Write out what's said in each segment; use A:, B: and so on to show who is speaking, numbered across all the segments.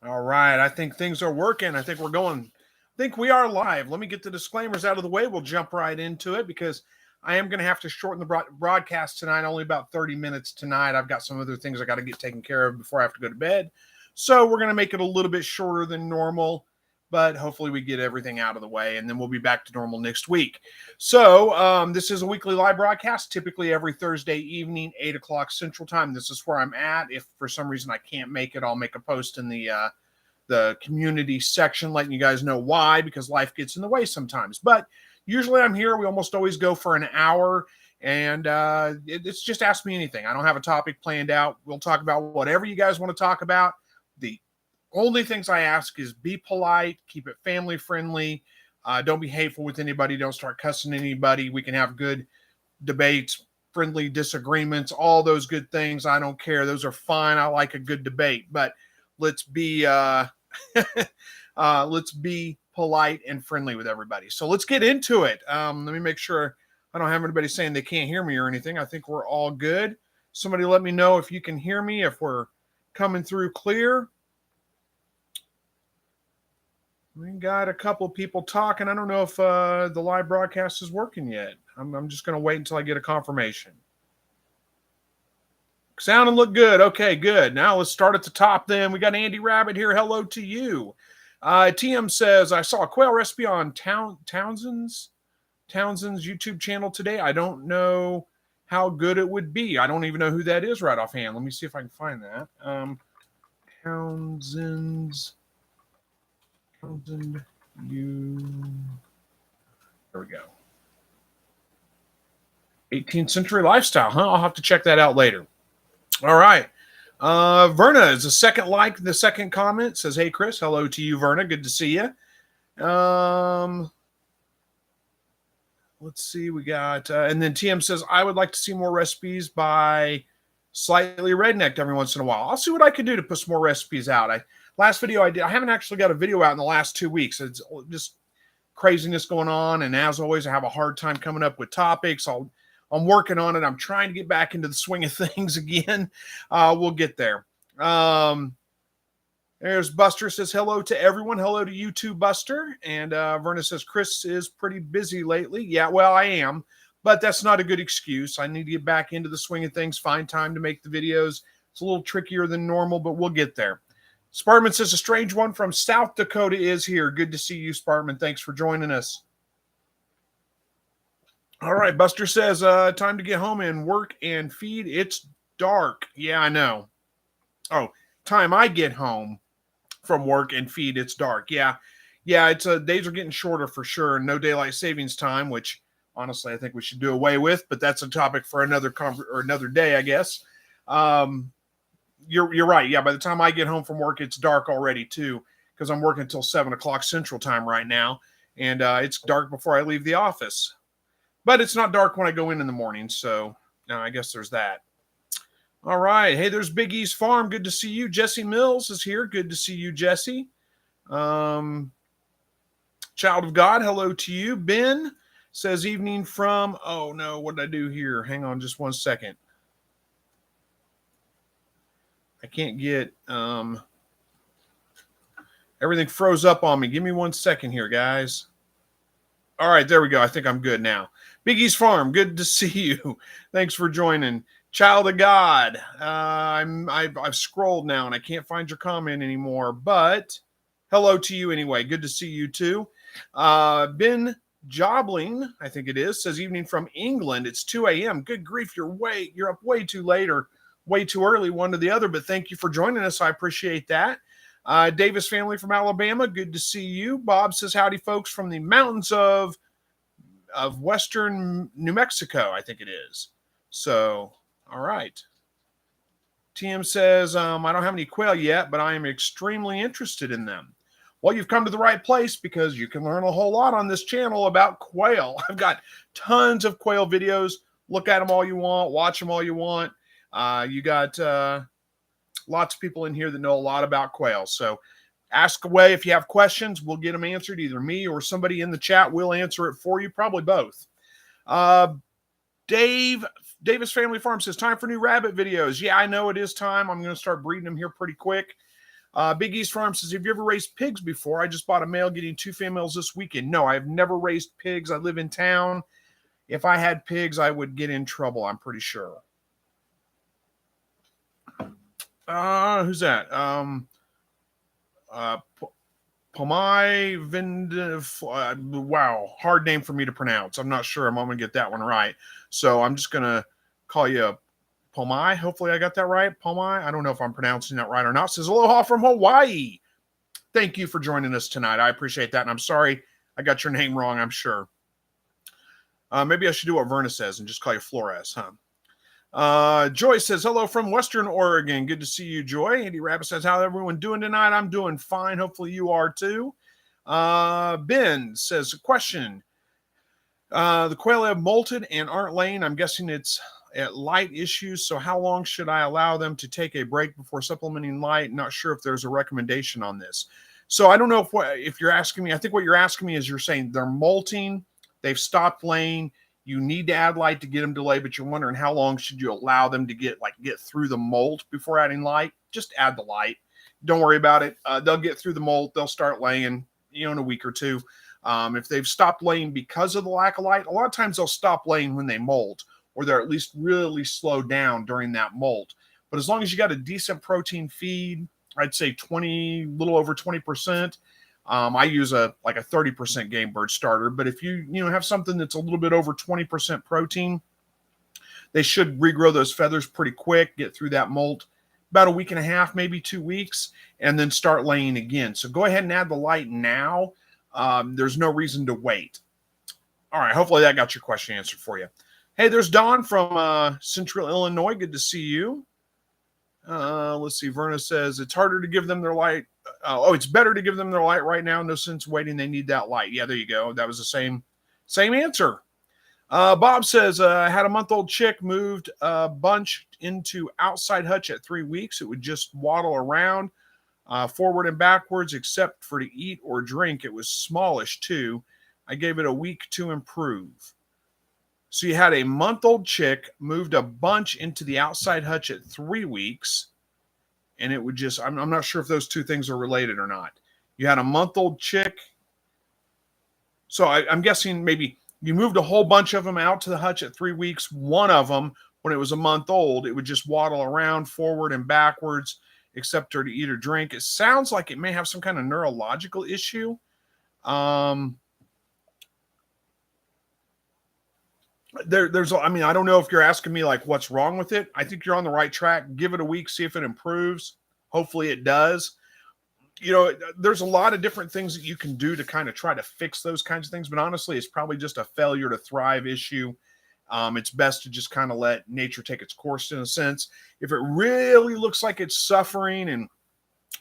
A: All right. I think things are working. I think we're going. I think we are live. Let me get the disclaimers out of the way. We'll jump right into it because I am going to have to shorten the broadcast tonight, only about 30 minutes tonight. I've got some other things I got to get taken care of before I have to go to bed. So we're going to make it a little bit shorter than normal, but hopefully we get everything out of the way, and then we'll be back to normal next week. So this is a weekly live broadcast, typically every Thursday evening, 8 o'clock Central Time. This is where I'm at. If for some reason I can't make it, I'll make a post in the community section letting you guys know why, because life gets in the way sometimes. But usually I'm here. We almost always go for an hour, and it's just ask me anything. I don't have a topic planned out. We'll talk about whatever you guys want to talk about. The only things I ask is be polite, keep it family friendly, don't be hateful with anybody, don't start cussing anybody. We can have good debates, friendly disagreements, all those good things. I don't care. Those are fine. I like a good debate, but let's be let's be polite and friendly with everybody. So let's get into it. Let me make sure I don't have anybody saying they can't hear me or anything. I think we're all good. Somebody let me know if you can hear me, if we're coming through clear. We got a couple people talking. I don't know if the live broadcast is working yet. I'm just going to wait until I get a confirmation. Sound and look good. Okay, good. Now let's start at the top then. We got Andy Rabbit here. Hello to you. TM says, I saw a quail recipe on Townsend's YouTube channel today. I don't know how good it would be. I don't even know who that is right offhand. Let me see if I can find that. Townsend, there we go. 18th century lifestyle, huh? I'll have to check that out later. All right. Verna is the second like, the second comment says, hey, Chris, hello to you, Verna. Good to see you. Let's see. We got, and then TM says, I would like to see more recipes by Slightly Rednecked every once in a while. I'll see what I can do to put some more recipes out. Last video I did, I haven't actually got a video out in the last 2 weeks. It's just craziness going on. And as always, I have a hard time coming up with topics. I'm working on it. I'm trying to get back into the swing of things again. We'll get there. There's Buster says, hello to everyone. Hello to you too, Buster. And Verna says, Chris is pretty busy lately. Yeah, well, I am. But that's not a good excuse. I need to get back into the swing of things, find time to make the videos. It's a little trickier than normal, but we'll get there. Spartman says, a strange one from South Dakota is here. Good to see you, Spartman. Thanks for joining us. All right, Buster says, time to get home and work and feed. It's dark. Yeah, I know. Oh, time I get home from work and feed, it's dark. Yeah, it's days are getting shorter for sure. No daylight savings time, which honestly I think we should do away with, but that's a topic for another day, I guess. You're right. Yeah, by the time I get home from work, it's dark already too, because I'm working until 7 o'clock Central Time right now, and it's dark before I leave the office. But it's not dark when I go in the morning, so I guess there's that. All right. Hey, there's Big East Farm. Good to see you. Jesse Mills is here. Good to see you, Jesse. Child of God, hello to you. Ben says evening from, oh no, what did I do here? Hang on just 1 second. I can't get, everything froze up on me. Give me 1 second here, guys. All right, there we go. I think I'm good now. Big East Farm, good to see you. Thanks for joining. Child of God, I've scrolled now and I can't find your comment anymore, but hello to you anyway. Good to see you too. Ben Jobling, I think it is, says evening from England. It's 2 a.m. Good grief, you're up way too late or way too early, one to the other, but thank you for joining us. I appreciate that. Davis family from Alabama, good to see you. Bob says, howdy, folks, from the mountains of western New Mexico, I think it is. So, all right. TM says, I don't have any quail yet, but I am extremely interested in them. Well, you've come to the right place because you can learn a whole lot on this channel about quail. I've got tons of quail videos. Look at them all you want. Watch them all you want. You got lots of people in here that know a lot about quail. So ask away if you have questions. We'll get them answered. Either me or somebody in the chat will answer it for you. Probably both. Davis Family Farm says, time for new rabbit videos. Yeah, I know it is time. I'm going to start breeding them here pretty quick. Big East Farm says, have you ever raised pigs before? I just bought a male getting 2 females this weekend. No, I've never raised pigs. I live in town. If I had pigs, I would get in trouble, I'm pretty sure. Who's that? Pomai wow, hard name for me to pronounce. I'm not sure I'm going to get that one right. So I'm just going to call you Pomai. Hopefully I got that right. Pomai. I don't know if I'm pronouncing that right or not. Says aloha from Hawaii. Thank you for joining us tonight. I appreciate that. And I'm sorry I got your name wrong, I'm sure. Maybe I should do what Verna says and just call you Flores, huh? Joy says, hello from Western Oregon. Good to see you, Joy. Andy Rabbit says, how's everyone doing tonight? I'm doing fine. Hopefully you are too. Ben says, question. The quail have molted and aren't laying. I'm guessing it's at light issues. So how long should I allow them to take a break before supplementing light? Not sure if there's a recommendation on this. So I don't know if you're asking me. I think what you're asking me is you're saying they're molting. They've stopped laying. You need to add light to get them to lay, but you're wondering how long should you allow them to get through the molt before adding light? Just add the light. Don't worry about it. They'll get through the molt. They'll start laying, in a week or two. If they've stopped laying because of the lack of light, a lot of times they'll stop laying when they molt, or they're at least really slow down during that molt. But as long as you got a decent protein feed, I'd say little over 20%. I use a 30% game bird starter, but if you have something that's a little bit over 20% protein, they should regrow those feathers pretty quick, get through that molt about a week and a half, maybe 2 weeks, and then start laying again. So go ahead and add the light now. There's no reason to wait. All right, hopefully that got your question answered for you. Hey, there's Don from Central Illinois. Good to see you. Let's see. Verna says it's harder to give them their light. It's better to give them their light right now. No sense waiting. They need that light. Yeah, there you go. That was the same answer. Bob says, had a month-old chick, moved a bunch into outside hutch at 3 weeks. It would just waddle around forward and backwards, except for to eat or drink. It was smallish too. I gave it a week to improve. So you had a month-old chick, moved a bunch into the outside hutch at 3 weeks, and it would just, I'm not sure if those two things are related or not. You had a month-old chick. So I'm guessing maybe you moved a whole bunch of them out to the hutch at 3 weeks. One of them, when it was a month old, it would just waddle around forward and backwards, except to eat or drink. It sounds like it may have some kind of neurological issue. There's, I don't know if you're asking me what's wrong with it. I think you're on the right track. Give it a week, see if it improves. Hopefully it does. There's a lot of different things that you can do to kind of try to fix those kinds of things, but honestly, it's probably just a failure to thrive issue. It's best to just kind of let nature take its course in a sense. If it really looks like it's suffering and,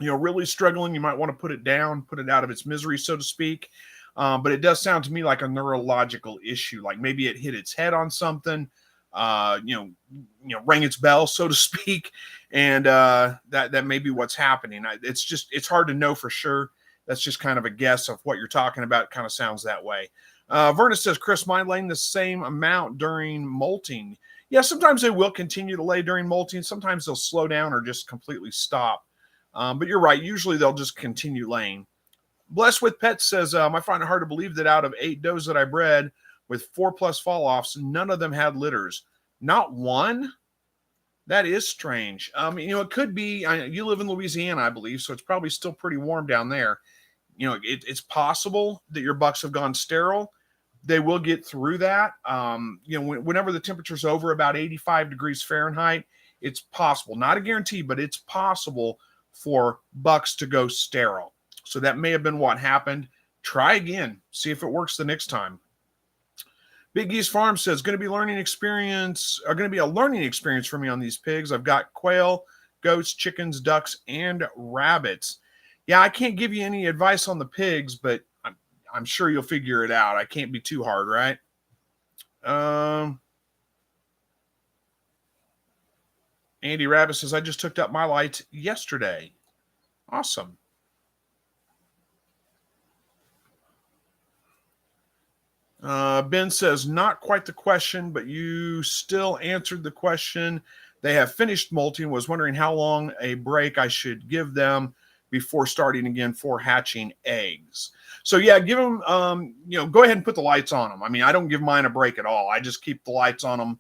A: really struggling, you might want to put it down, put it out of its misery, so to speak. But it does sound to me like a neurological issue, like maybe it hit its head on something, rang its bell, so to speak. And that may be what's happening. It's hard to know for sure. That's just kind of a guess of what you're talking about. It kind of sounds that way. Verna says, Chris, mind laying the same amount during molting? Yeah, sometimes they will continue to lay during molting. Sometimes they'll slow down or just completely stop. But you're right. Usually they'll just continue laying. Blessed with Pets says, I find it hard to believe that out of 8 does that I bred with 4+ fall-offs, none of them had litters. Not one? That is strange. It could be, you live in Louisiana, I believe, so it's probably still pretty warm down there. It's possible that your bucks have gone sterile. They will get through that. Whenever the temperature's over about 85 degrees Fahrenheit, it's possible, not a guarantee, but it's possible for bucks to go sterile. So that may have been what happened. Try again. See if it works the next time. Big East Farm says, going to be a learning experience for me on these pigs. I've got quail, goats, chickens, ducks, and rabbits. Yeah, I can't give you any advice on the pigs, but I'm sure you'll figure it out. I can't be too hard, right? Andy Rabbit says, I just hooked up my lights yesterday. Awesome. Ben says, not quite the question, but you still answered the question. They have finished molting. Was wondering how long a break I should give them before starting again for hatching eggs. So yeah, give them, go ahead and put the lights on them. I mean, I don't give mine a break at all. I just keep the lights on them.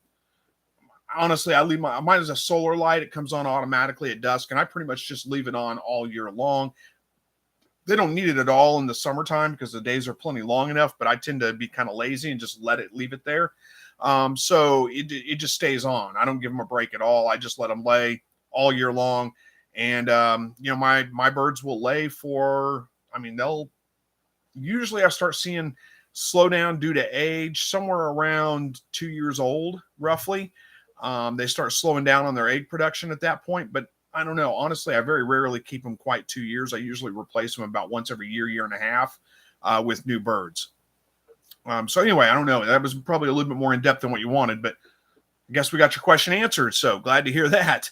A: Honestly, I leave mine as a solar light. It comes on automatically at dusk, and I pretty much just leave it on all year long. They don't need it at all in the summertime because the days are plenty long enough, but I tend to be kind of lazy and just leave it there. So it just stays on. I don't give them a break at all. I just let them lay all year long. And, my birds will lay for, they'll usually, I start seeing slow down due to age somewhere around 2 years old, roughly. They start slowing down on their egg production at that point, but I don't know. Honestly, I very rarely keep them quite 2 years. I usually replace them about once every year and a half with new birds. So anyway, I don't know. That was probably a little bit more in depth than what you wanted, but I guess we got your question answered. So glad to hear that.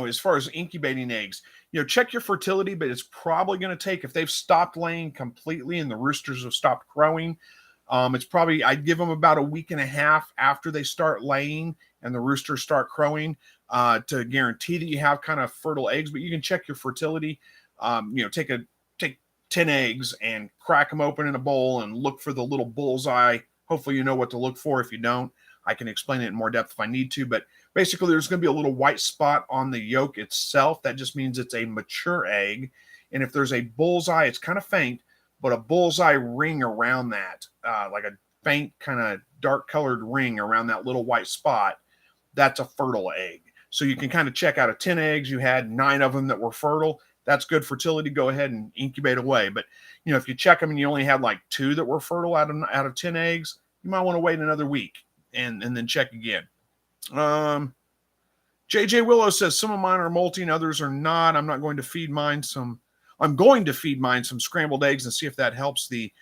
A: As far as incubating eggs, check your fertility, but it's probably going to take, if they've stopped laying completely and the roosters have stopped crowing, it's probably, I'd give them about a week and a half after they start laying and the roosters start crowing to guarantee that you have kind of fertile eggs. But you can check your fertility. Take 10 eggs and crack them open in a bowl and look for the little bullseye. Hopefully you know what to look for. If you don't, I can explain it in more depth if I need to, but basically there's going to be a little white spot on the yolk itself. That just means it's a mature egg. And if there's a bullseye, it's kind of faint, but a bullseye ring around that, like a faint kind of dark colored ring around that little white spot, that's a fertile egg. So you can kind of check out of 10 eggs, you had 9 of them that were fertile. That's good fertility. Go ahead and incubate away. But, if you check them and you only had like 2 that were fertile out of 10 eggs, you might want to wait another week and then check again. JJ Willow says some of mine are molting, others are not. I'm going to feed mine some scrambled eggs and see if that helps. The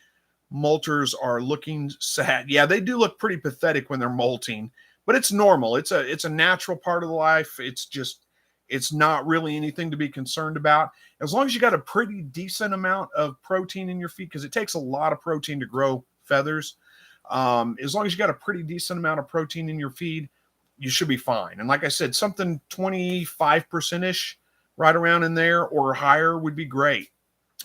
A: molters are looking sad. Yeah, they do look pretty pathetic when they're molting, but it's normal. It's a natural part of the life. It's not really anything to be concerned about. As long as you got a pretty decent amount of protein in your feed, because it takes a lot of protein to grow feathers. As long as you got a pretty decent amount of protein in your feed, you should be fine. And like I said, something 25%-ish right around in there or higher would be great.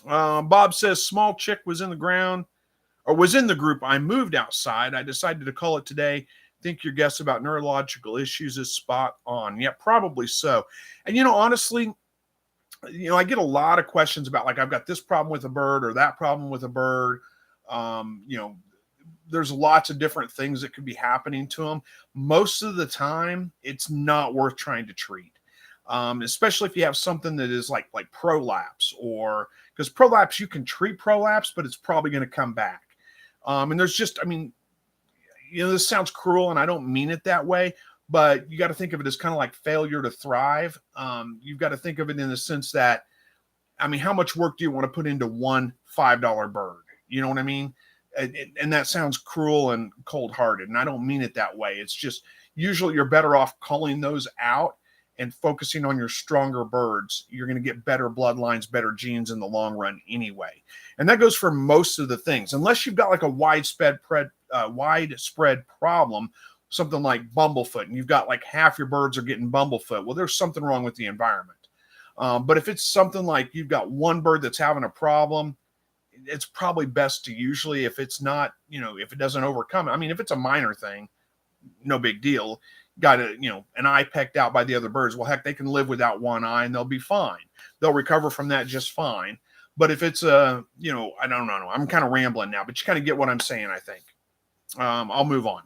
A: Bob says small chick was in the group. I moved outside. I decided to call it today. Think your guess about neurological issues is spot on. Yeah, probably so. And, honestly, I get a lot of questions about, like, I've got this problem with a bird or that problem with a bird. There's lots of different things that could be happening to them. Most of the time, it's not worth trying to treat, especially if you have something that is like prolapse, or because prolapse, you can treat prolapse, but it's probably going to come back. And there's just, this sounds cruel and I don't mean it that way, but you got to think of it as kind of like failure to thrive. You've got to think of it in the sense that, how much work do you want to put into one $5 bird? You know what I mean? And that sounds cruel and cold-hearted, and I don't mean it that way. It's just usually you're better off culling those out and focusing on your stronger birds. You're going to get better bloodlines, better genes in the long run anyway. And that goes for most of the things, unless you've got like a widespread problem, something like bumblefoot, and you've got like half your birds are getting bumblefoot. Well, there's something wrong with the environment. But if it's something like you've got one bird that's having a problem, it's probably best to usually, if it's not, if it doesn't overcome it. If it's a minor thing, no big deal. Got an eye pecked out by the other birds. Well, heck, they can live without one eye and they'll be fine. They'll recover from that just fine. But if it's I don't know. I'm kind of rambling now, but you kind of get what I'm saying, I think. I'll move on.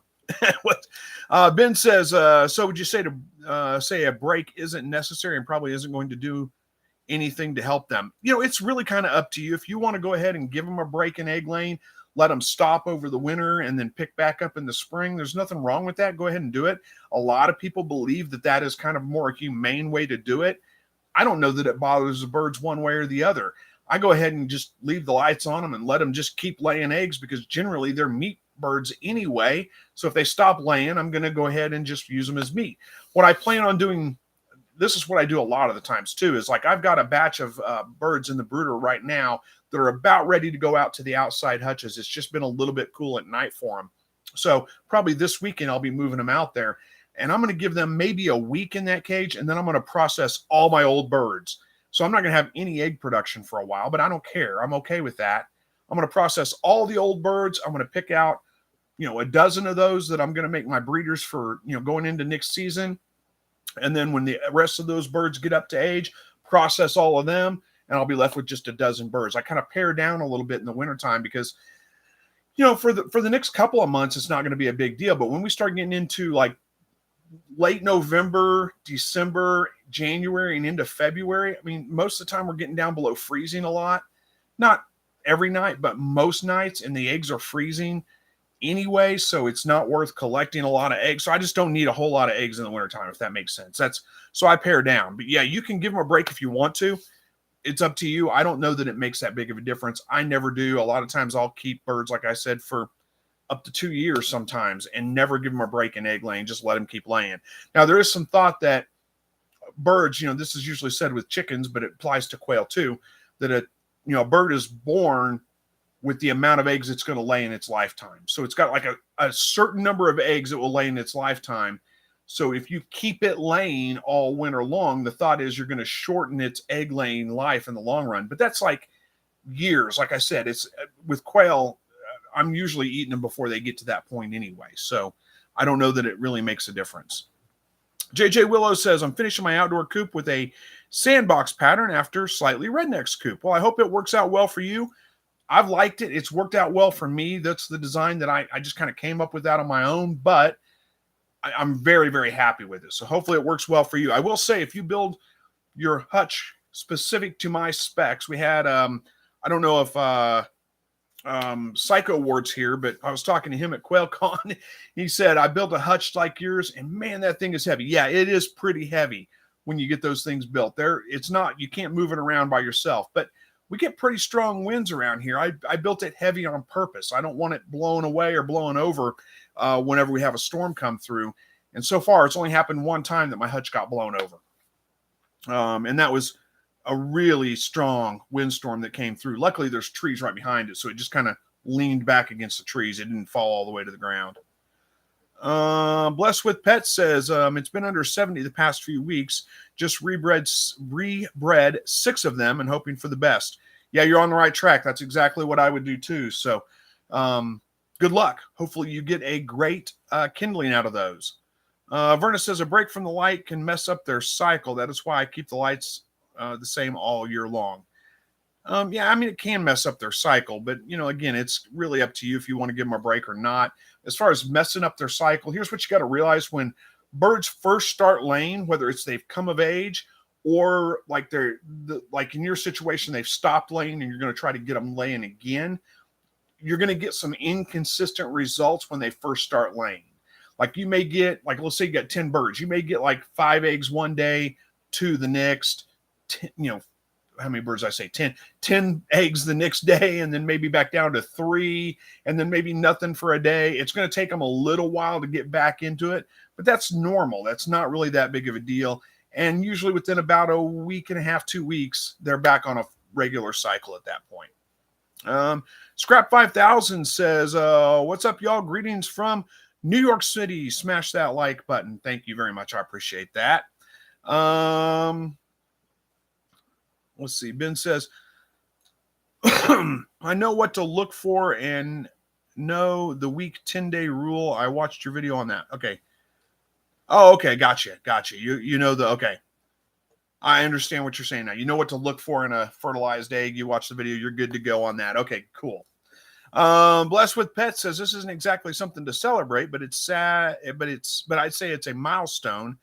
A: Ben says, so would you say a break isn't necessary and probably isn't going to do anything to help them? It's really kind of up to you. If you want to go ahead and give them a break in egg laying, let them stop over the winter and then pick back up in the spring, there's nothing wrong with that. Go ahead and do it. A lot of people believe that is kind of more a humane way to do it. I don't know that it bothers the birds one way or the other. I go ahead and just leave the lights on them and let them just keep laying eggs, because generally they're meat birds anyway. So if they stop laying, I'm going to go ahead and just use them as meat. What I plan on doing this is what I do a lot of the times too, is like I've got a batch of birds in the brooder right now that are about ready to go out to the outside hutches. It's just been a little bit cool at night for them. So probably this weekend I'll be moving them out there, and I'm going to give them maybe a week in that cage, and then I'm going to process all my old birds. So I'm not going to have any egg production for a while, but I don't care. I'm okay with that. I'm going to process all the old birds. I'm going to pick out, a dozen of those that I'm going to make my breeders for, going into next season. And then when the rest of those birds get up to age, process all of them, and I'll be left with just a dozen birds. I kind of pare down a little bit in the wintertime because, for the next couple of months, it's not going to be a big deal. But when we start getting into like late November, December, January, and into February, I mean, most of the time we're getting down below freezing a lot. Not every night, but most nights, and the eggs are freezing anyway, so it's not worth collecting a lot of eggs. So I just don't need a whole lot of eggs in the wintertime, if that makes sense. So I pare down. But yeah, you can give them a break if you want to. It's up to you. I don't know that it makes that big of a difference. I never do. A lot of times I'll keep birds, like I said, for up to 2 years sometimes and never give them a break in egg laying, just let them keep laying. Now, there is some thought that birds, this is usually said with chickens, but it applies to quail too, that a bird is born with the amount of eggs it's going to lay in its lifetime. So it's got like a certain number of eggs it will lay in its lifetime. So if you keep it laying all winter long, the thought is you're going to shorten its egg laying life in the long run. But that's like years. Like I said, it's with quail, I'm usually eating them before they get to that point anyway. So I don't know that it really makes a difference. JJ Willow says, I'm finishing my outdoor coop with a sandbox pattern after slightly rednecked coop. Well, I hope it works out well for you. I've liked it. It's worked out well for me. That's the design that I just kind of came up with that on my own, but I'm very, very happy with it. So hopefully it works well for you. I will say, if you build your hutch specific to my specs, we had, I don't know if Psycho Ward's here, but I was talking to him at QuailCon. He said, I built a hutch like yours, and man, that thing is heavy. Yeah, it is pretty heavy when you get those things built. It's not, you can't move it around by yourself, but we get pretty strong winds around here. I built it heavy on purpose. I don't want it blown away or blowing over whenever we have a storm come through. And so far, it's only happened one time that my hutch got blown over. And that was a really strong windstorm that came through. Luckily, there's trees right behind it, so it just kind of leaned back against the trees. It didn't fall all the way to the ground. Blessed with Pets says, it's been under 70 the past few weeks. Just rebred 6 of them and hoping for the best. Yeah, you're on the right track. That's exactly what I would do too. So good luck. Hopefully you get a great kindling out of those. Verna says, a break from the light can mess up their cycle. That is why I keep the lights the same all year long. Yeah, I mean, it can mess up their cycle, but, again, it's really up to you if you want to give them a break or not. As far as messing up their cycle, here's what you got to realize. When birds first start laying, whether it's they've come of age or like like in your situation, they've stopped laying and you're going to try to get them laying again, you're going to get some inconsistent results when they first start laying. Like you may get, like, let's say you got 10 birds. You may get like 5 eggs one day, 2 the next, 10, how many birds I say? 10 eggs the next day, and then maybe back down to 3, and then maybe nothing for a day. It's going to take them a little while to get back into it, but that's normal. That's not really that big of a deal. And usually within about a week and a half, 2 weeks, they're back on a regular cycle at that point. Scrap 5000 says, what's up, y'all? Greetings from New York City. Smash that like button. Thank you very much. I appreciate that. Let's see. Ben says, I know what to look for and know the week 10-day rule. I watched your video on that. Okay. Oh, okay. Gotcha. You know okay. I understand what you're saying now. You know what to look for in a fertilized egg. You watch the video. You're good to go on that. Okay, cool. Blessed with Pets says, this isn't exactly something to celebrate, but it's sad, but I'd say it's a milestone.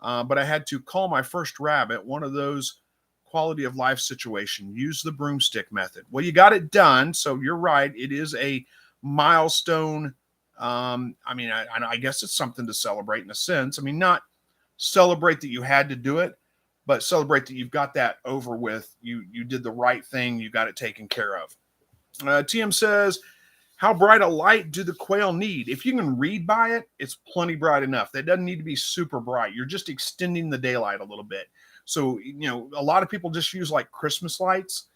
A: But I had to call my first rabbit, one of those quality of life situation. Use the broomstick method. Well, you got it done. So you're right. It is a milestone. I mean, I guess it's something to celebrate in a sense. I mean, not celebrate that you had to do it, but celebrate that you've got that over with. You did the right thing. You got it taken care of. TM says, How bright a light do the quail need? If you can read by it, it's plenty bright enough. That doesn't need to be super bright. You're just extending the daylight a little bit. So, a lot of people just use like Christmas lights,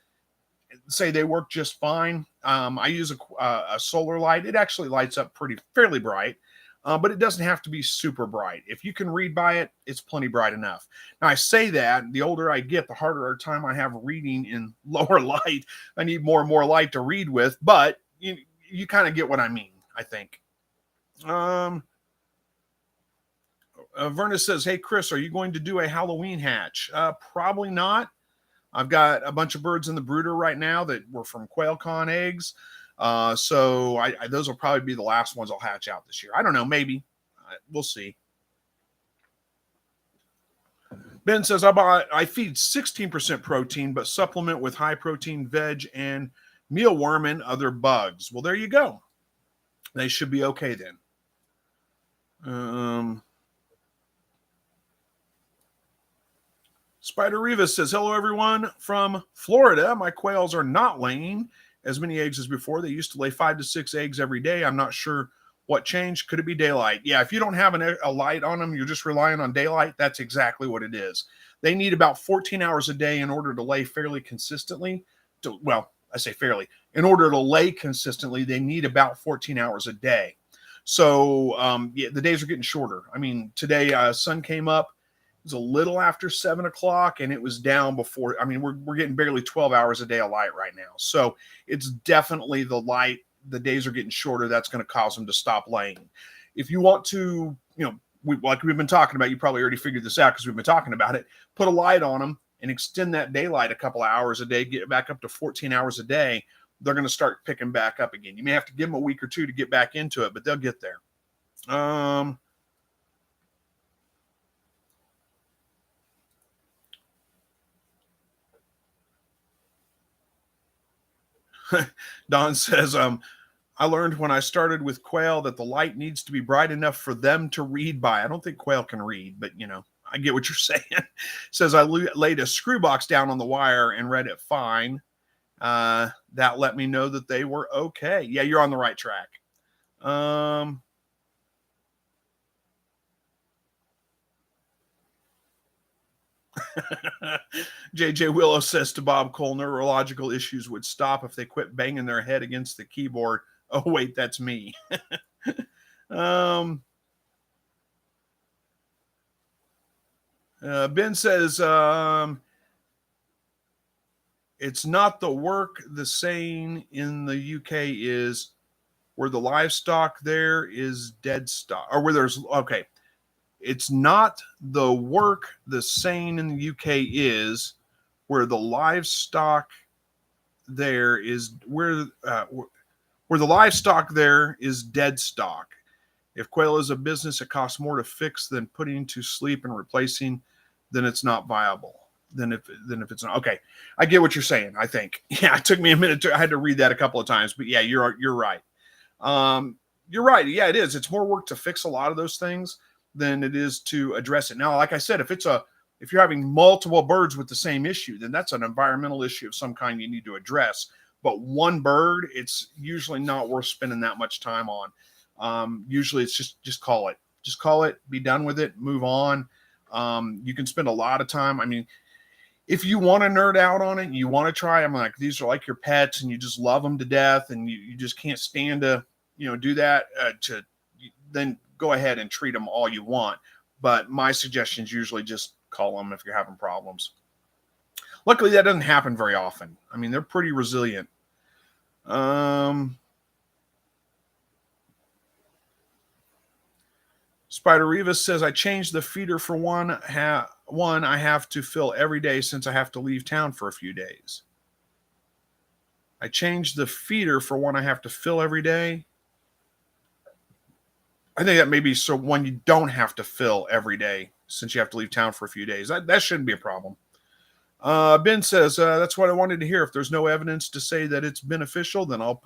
A: say they work just fine. I use a solar light. It actually lights up fairly bright, but it doesn't have to be super bright. If you can read by it, it's plenty bright enough. Now, I say that the older I get, the harder time I have reading in lower light. I need more and more light to read with, but you kind of get what I mean, I think. Verna says, hey, Chris, are you going to do a Halloween hatch? Probably not. I've got a bunch of birds in the brooder right now that were from QuailCon eggs. So those will probably be the last ones I'll hatch out this year. I don't know, maybe. We'll see. Ben says, I feed 16% protein, but supplement with high protein veg and mealworm and other bugs. Well, there you go. They should be okay then. Spider Riva says, hello, everyone from Florida. My quails are not laying as many eggs as before. They used to lay 5 to 6 eggs every day. I'm not sure what changed. Could it be daylight? Yeah, if you don't have a light on them, you're just relying on daylight. That's exactly what it is. They need about 14 hours a day in order to lay fairly consistently. I say fairly. In order to lay consistently, they need about 14 hours a day. So, the days are getting shorter. I mean, today, sun came up. It was a little after 7 o'clock, and it was down before. I mean, we're getting barely 12 hours a day of light right now. So it's definitely the light. The days are getting shorter. That's going to cause them to stop laying. If you want to, like we've been talking about, you probably already figured this out because we've been talking about it. Put a light on them and extend that daylight a couple of hours a day, get it back up to 14 hours a day. They're going to start picking back up again. You may have to give them a week or two to get back into it, but they'll get there. Don says, I learned when I started with quail that the light needs to be bright enough for them to read by. I don't think quail can read, but I get what you're saying. Says I laid a screw box down on the wire and read it fine. That let me know that they were okay. Yeah, you're on the right track. JJ Willow says to Bob Cole, neurological issues would stop if they quit banging their head against the keyboard. Oh, wait, that's me. Ben says, it's not the work the saying in the UK is where the livestock there is dead stock, or where there's, okay. It's not the work the saying in the UK is where the livestock there is where the livestock there is dead stock. If quail is a business, it costs more to fix than putting to sleep and replacing, then it's not viable. Then if it's not okay. I get what you're saying, I think. Yeah, it took me a minute I had to read that a couple of times, but yeah, you're right. You're right. Yeah, it is. It's more work to fix a lot of those things than it is to address it. Now, like I said, if you're having multiple birds with the same issue, then that's an environmental issue of some kind you need to address. But one bird, it's usually not worth spending that much time on. Usually it's just call it, be done with it, move on. You can spend a lot of time. I mean, if you want to nerd out on it and you want to try, I'm like, these are like your pets and you just love them to death and you just can't stand to, do that, then go ahead and treat them all you want. But my suggestion is usually just call them if you're having problems. Luckily, that doesn't happen very often. I mean, they're pretty resilient. Spider Rivas says, I changed the feeder for one I have to fill every day since I have to leave town for a few days. I changed the feeder for one I have to fill every day. I think that may be so one you don't have to fill every day since you have to leave town for a few days. That shouldn't be a problem. Ben says, that's what I wanted to hear. If there's no evidence to say that it's beneficial, then I'll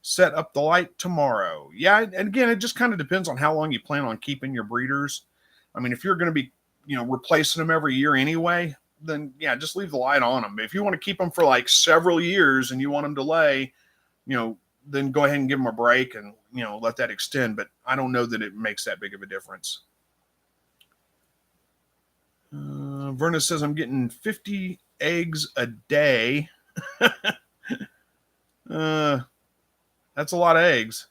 A: set up the light tomorrow. Yeah, and again, it just kind of depends on how long you plan on keeping your breeders. I mean, if you're going to be, replacing them every year anyway, then yeah, just leave the light on them. If you want to keep them for like several years and you want them to lay, then go ahead and give them a break and, let that extend. But I don't know that it makes that big of a difference. Verna says, I'm getting 50 eggs a day. That's a lot of eggs.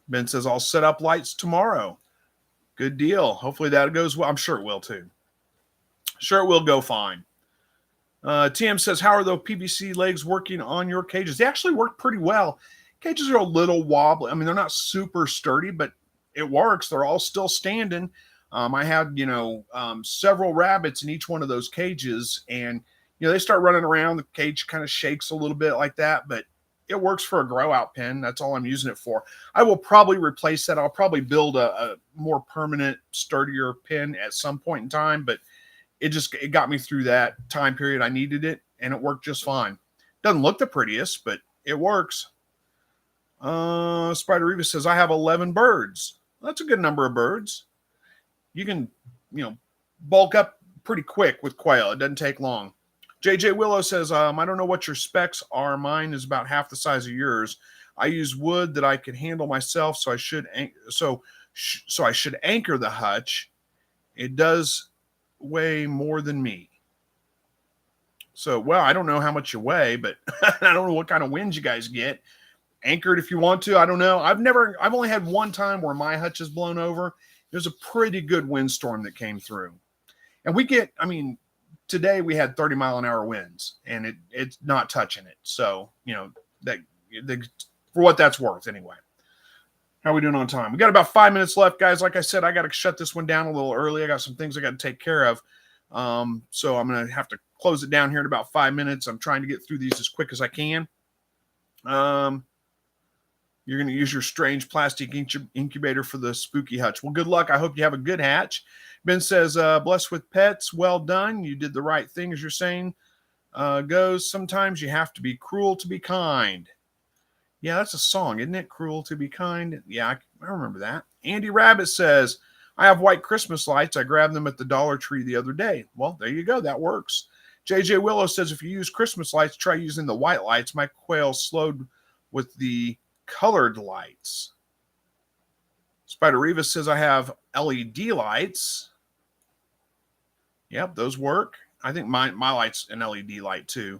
A: Ben says, I'll set up lights tomorrow. Good deal. Hopefully that goes well. I'm sure it will too. Sure it will go fine. TM says, how are the PVC legs working on your cages? They actually work pretty well. Cages are a little wobbly. I mean, they're not super sturdy, but it works. They're all still standing. I had, several rabbits in each one of those cages, and, they start running around. The cage kind of shakes a little bit like that, but it works for a grow out pen. That's all I'm using it for. I will probably replace that. I'll probably build a more permanent, sturdier pen at some point in time, but it got me through that time period. I needed it, and it worked just fine. Doesn't look the prettiest, but it works. Spider Reva says, I have 11 birds. Well, that's a good number of birds. You can, bulk up pretty quick with quail. It doesn't take long. JJ Willow says, I don't know what your specs are. Mine is about half the size of yours. I use wood that I can handle myself, so I should I should anchor the hutch. It does weigh more than me. So, well, I don't know how much you weigh, but I don't know what kind of winds you guys get. Anchor it if you want to. I don't know. I've only had one time where my hutch is blown over. There's a pretty good windstorm that came through. And today we had 30-mile-an-hour winds, and it's not touching it. So, for what that's worth anyway. How are we doing on time? We got about 5 minutes left, guys. Like I said, I got to shut this one down a little early. I got some things I got to take care of. So I'm going to have to close it down here in about 5 minutes. I'm trying to get through these as quick as I can. You're going to use your strange plastic incubator for the spooky hutch. Well, good luck. I hope you have a good hatch. Ben says, blessed with pets. Well done. You did the right thing, as you're saying. Goes, sometimes you have to be cruel to be kind. Yeah, that's a song, isn't it? Cruel to be kind. Yeah, I remember that. Andy Rabbit says, I have white Christmas lights. I grabbed them at the Dollar Tree the other day. Well, there you go. That works. JJ Willow says, if you use Christmas lights, try using the white lights. My quail slowed with the colored lights. Spider Reva says, I have LED lights. Yep, those work. I think my light's an LED light too.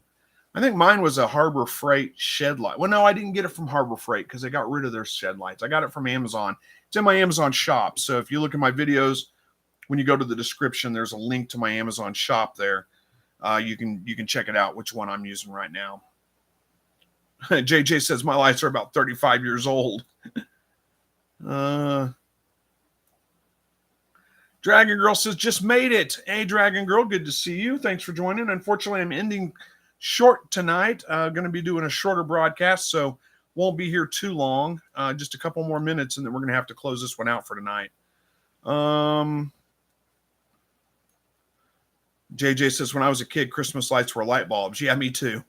A: I think mine was a Harbor Freight shed light. Well, no, I didn't get it from Harbor Freight because they got rid of their shed lights. I got it from Amazon. It's in my Amazon shop. So if you look at my videos, when you go to the description, there's a link to my Amazon shop there. You can check it out, which one I'm using right now. JJ says my lights are about 35 years old. Dragon Girl says, just made it. Hey, Dragon Girl, good to see you. Thanks for joining. Unfortunately, I'm ending short tonight. Going to be doing a shorter broadcast, so won't be here too long. Just a couple more minutes, and then we're going to have to close this one out for tonight. JJ says, when I was a kid, Christmas lights were light bulbs. Yeah, me too.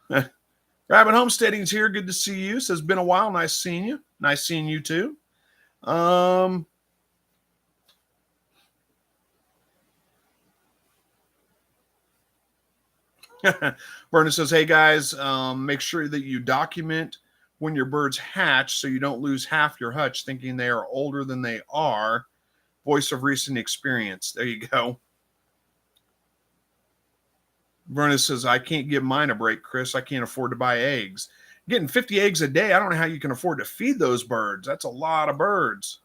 A: Rabbit Homesteading's here. Good to see you. Says, been a while. Nice seeing you. Nice seeing you too. Vernon says, hey guys, make sure that you document when your birds hatch so you don't lose half your hutch thinking they are older than they are. Voice of recent experience. There you go. Vernon says, I can't give mine a break, Chris. I can't afford to buy eggs. Getting 50 eggs a day, I don't know how you can afford to feed those birds. That's a lot of birds.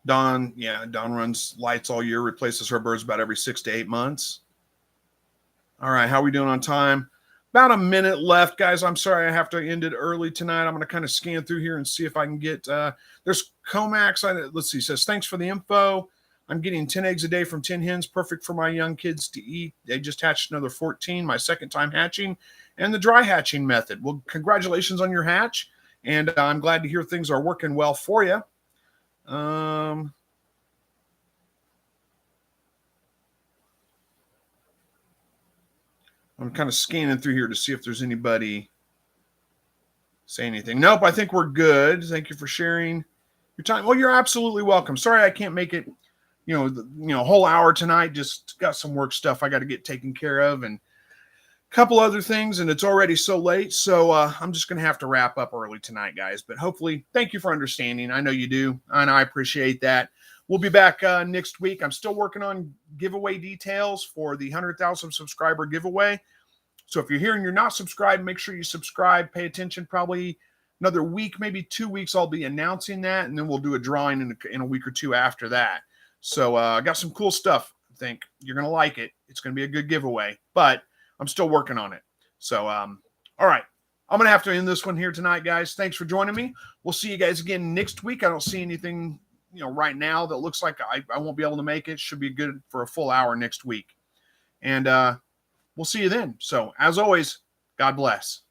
A: Dawn runs lights all year, replaces her birds about every 6 to 8 months. All right, how are we doing on time? About a minute left, guys. I'm sorry I have to end it early tonight. I'm going to kind of scan through here and see if I can get there's Comax. Let's see. Says, thanks for the info. I'm getting 10 eggs a day from 10 hens. Perfect for my young kids to eat. They just hatched another 14, my second time hatching, and the dry hatching method. Well, congratulations on your hatch, and I'm glad to hear things are working well for you. I'm kind of scanning through here to see if there's anybody say anything. Nope, I think we're good. Thank you for sharing your time. Well, you're absolutely welcome. Sorry I can't make it whole hour tonight. Just got some work stuff I got to get taken care of and a couple other things, and it's already so late. So I'm just going to have to wrap up early tonight, guys. But hopefully, thank you for understanding. I know you do, and I appreciate that. We'll be back next week. I'm still working on giveaway details for the 100,000 subscriber giveaway. So if you're here and you're not subscribed, make sure you subscribe. Pay attention. Probably another week, maybe 2 weeks, I'll be announcing that, and then we'll do a drawing in a week or two after that. So I got some cool stuff. I think you're going to like it. It's going to be a good giveaway, but I'm still working on it. So, all right. I'm going to have to end this one here tonight, guys. Thanks for joining me. We'll see you guys again next week. I don't see anything right now that looks like I won't be able to make it. Should be good for a full hour next week. And we'll see you then. So as always, God bless.